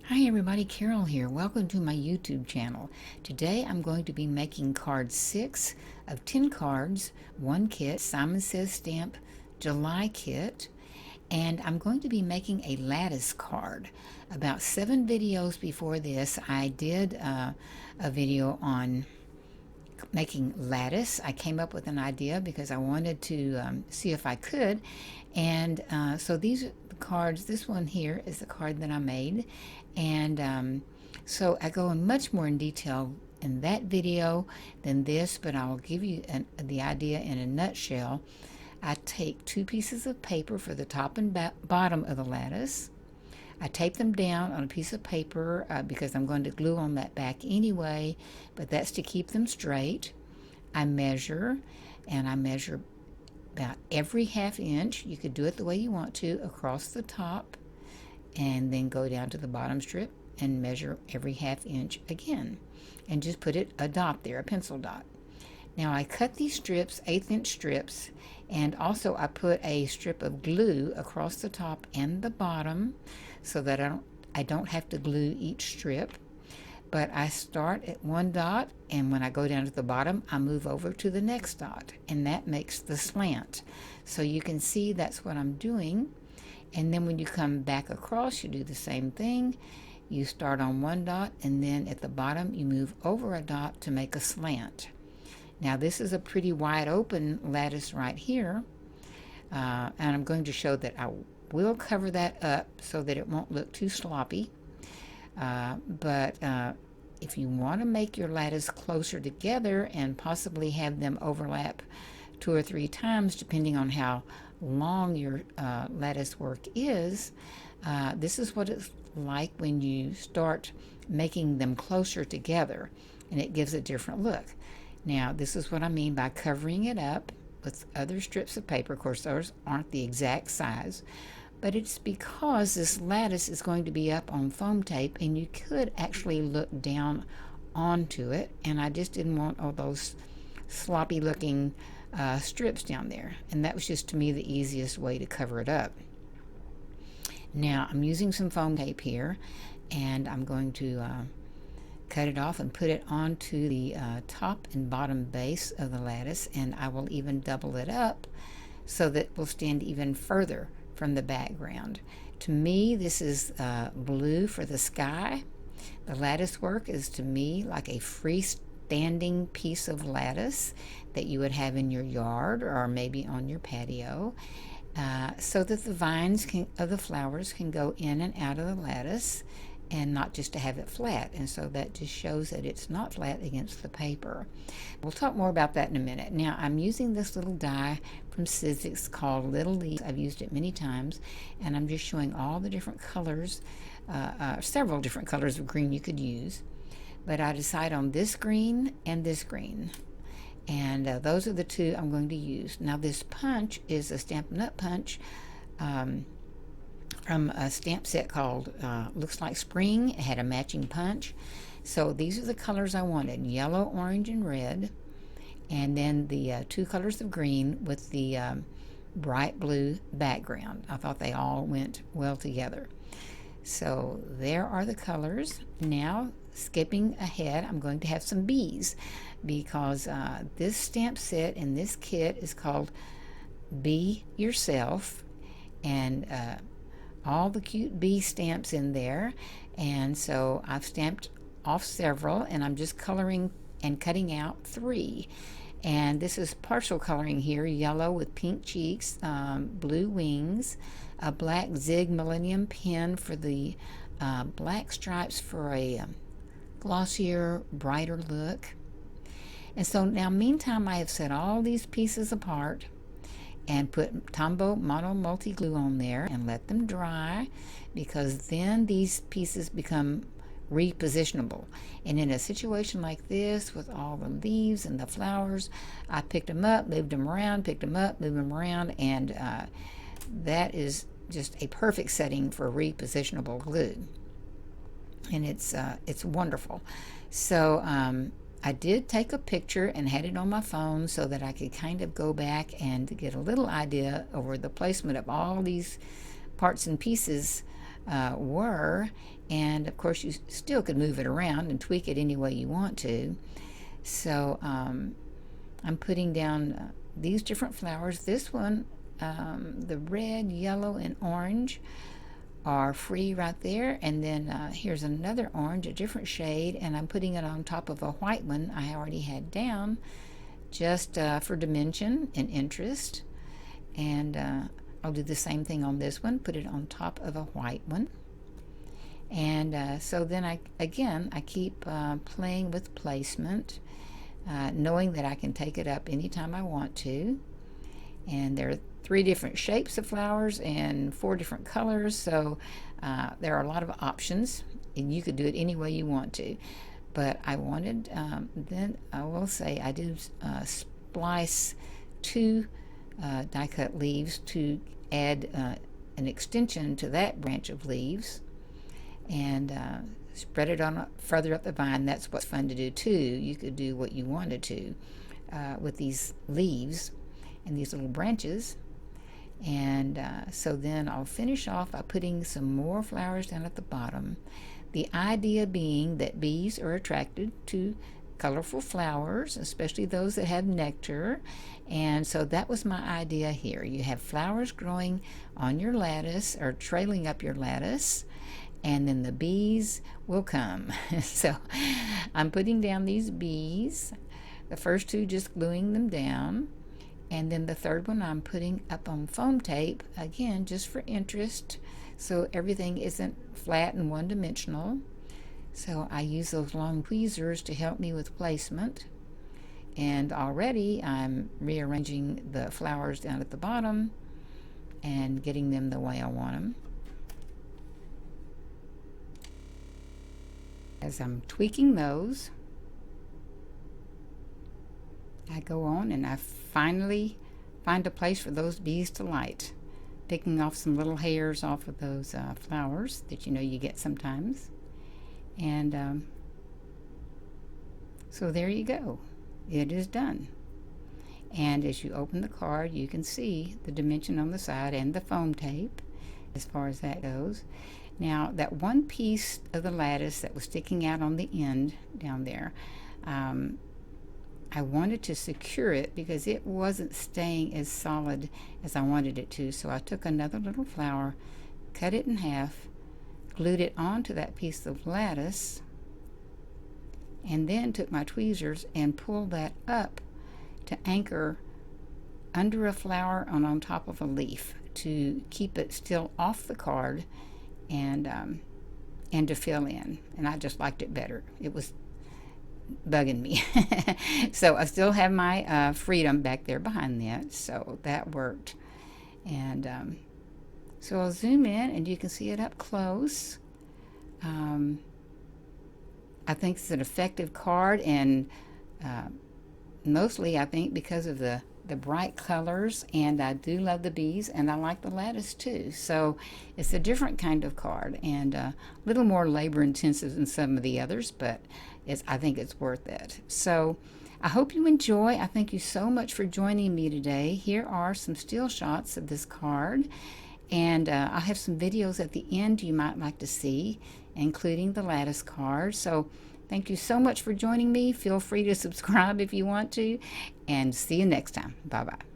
Hi everybody, Carol here. Welcome to my YouTube channel. Today I'm going to be making card 6 of 10 cards, one kit, Simon Says Stamp July kit, and I'm going to be making a lattice card. About 7 videos before this I did a video on making lattice. I came up with an idea because I wanted to see if I could, and so these are the cards. This one here is the card that I made, and so I go in much more in detail in that video than this, but I will give you the idea in a nutshell. I take 2 pieces of paper for the top and bottom of the lattice. I tape them down on a piece of paper because I'm going to glue on that back anyway, but that's to keep them straight. I measure, and I measure about every ½ inch. You could do it the way you want to across the top, and then go down to the bottom strip and measure every ½ inch again, and just put a dot there, a pencil dot. Now I cut these strips, 1/8 inch strips, and also I put a strip of glue across the top and the bottom so that I don't have to glue each strip. But I start at one dot, and when I go down to the bottom I move over to the next dot, and that makes the slant. So you can see that's what I'm doing. And then when you come back across, you do the same thing. You start on one dot, and then at the bottom you move over a dot to make a slant. Now this is a pretty wide open lattice right here, and I'm going to show that I will cover that up so that it won't look too sloppy. But if you want to make your lattice closer together and possibly have them overlap 2 or 3 times depending on how long your lattice work is, this is what it's like when you start making them closer together, and it gives a different look. Now this is what I mean by covering it up with other strips of paper. Of course those aren't the exact size, but it's because this lattice is going to be up on foam tape, and you could actually look down onto it, and I just didn't want all those sloppy looking strips down there, and that was just to me the easiest way to cover it up. Now I'm using some foam tape here, and I'm going to cut it off and put it onto the top and bottom base of the lattice, and I will even double it up so that it will stand even further from the background. To me this is blue for the sky. The lattice work is to me like a freestanding piece of lattice that you would have in your yard or maybe on your patio, so that the vines of the flowers can go in and out of the lattice, and not just to have it flat. And so that just shows that it's not flat against the paper. We'll talk more about that in a minute. Now I'm using this little die from Sizzix called Little Leaves. I've used it many times, and I'm just showing all the different colors, several different colors of green you could use, but I decide on this green and this green, and those are the 2 I'm going to use. Now this punch is a Stampin' Up! Punch from a stamp set called Looks Like Spring. It had a matching punch. So these are the colors I wanted: yellow, orange, and red, and then the 2 colors of green with the bright blue background. I thought they all went well together. So there are the colors. Now skipping ahead, I'm going to have some bees, because this stamp set in this kit is called Be Yourself, and all the cute bee stamps in there. And so I've stamped off several, and I'm just coloring and cutting out 3. And this is partial coloring here: yellow with pink cheeks, blue wings, a black zig millennium pen for the black stripes for a glossier, brighter look. And so now meantime I have set all these pieces apart and put Tombow Mono Multi Glue on there and let them dry, because then these pieces become repositionable. And in a situation like this with all the leaves and the flowers, I picked them up, moved them around, picked them up, moved them around, and that is just a perfect setting for repositionable glue, and it's wonderful. So I did take a picture and had it on my phone so that I could kind of go back and get a little idea over the placement of all these parts and pieces were. And of course you still could move it around and tweak it any way you want to. So I'm putting down these different flowers. This one, the red, yellow, and orange are free right there. And then here's another orange, a different shade, and I'm putting it on top of a white one I already had down, just for dimension and interest. And I'll do the same thing on this one, put it on top of a white one. And so then I keep playing with placement, knowing that I can take it up anytime I want to. And there are 3 different shapes of flowers and 4 different colors, so there are a lot of options, and you could do it any way you want to. But I wanted, then I will say I do splice 2 die cut leaves to add an extension to that branch of leaves, and spread it on further up the vine. That's what's fun to do too. You could do what you wanted to with these leaves and these little branches. And so then I'll finish off by putting some more flowers down at the bottom. The idea being that bees are attracted to colorful flowers, especially those that have nectar. And so that was my idea here. You have flowers growing on your lattice or trailing up your lattice, and then the bees will come. So I'm putting down these bees, the first 2 just gluing them down, and then the third one I'm putting up on foam tape, again just for interest, so everything isn't flat and one-dimensional. So I use those long tweezers to help me with placement. And already I'm rearranging the flowers down at the bottom and getting them the way I want them. As I'm tweaking those, I go on and I finally find a place for those bees to light, picking off some little hairs off of those flowers that you get sometimes. And so there you go. It is done. And as you open the card, you can see the dimension on the side and the foam tape as far as that goes. Now, that one piece of the lattice that was sticking out on the end down there, I wanted to secure it because it wasn't staying as solid as I wanted it to. So I took another little flower, cut it in half, glued it onto that piece of lattice, and then took my tweezers and pulled that up to anchor under a flower and on top of a leaf to keep it still off the card and to fill in. And I just liked it better. It was bugging me. So I still have my freedom back there behind that, so that worked. And so I'll zoom in and you can see it up close. I think it's an effective card, and mostly I think because of the bright colors, and I do love the bees, and I like the lattice too. So it's a different kind of card and a little more labor intensive than some of the others, but I think it's worth it. So I hope you enjoy. I thank you so much for joining me today. Here are some still shots of this card, and I'll have some videos at the end you might like to see, including the lattice card. So thank you so much for joining me. Feel free to subscribe if you want to, and see you next time. Bye-bye.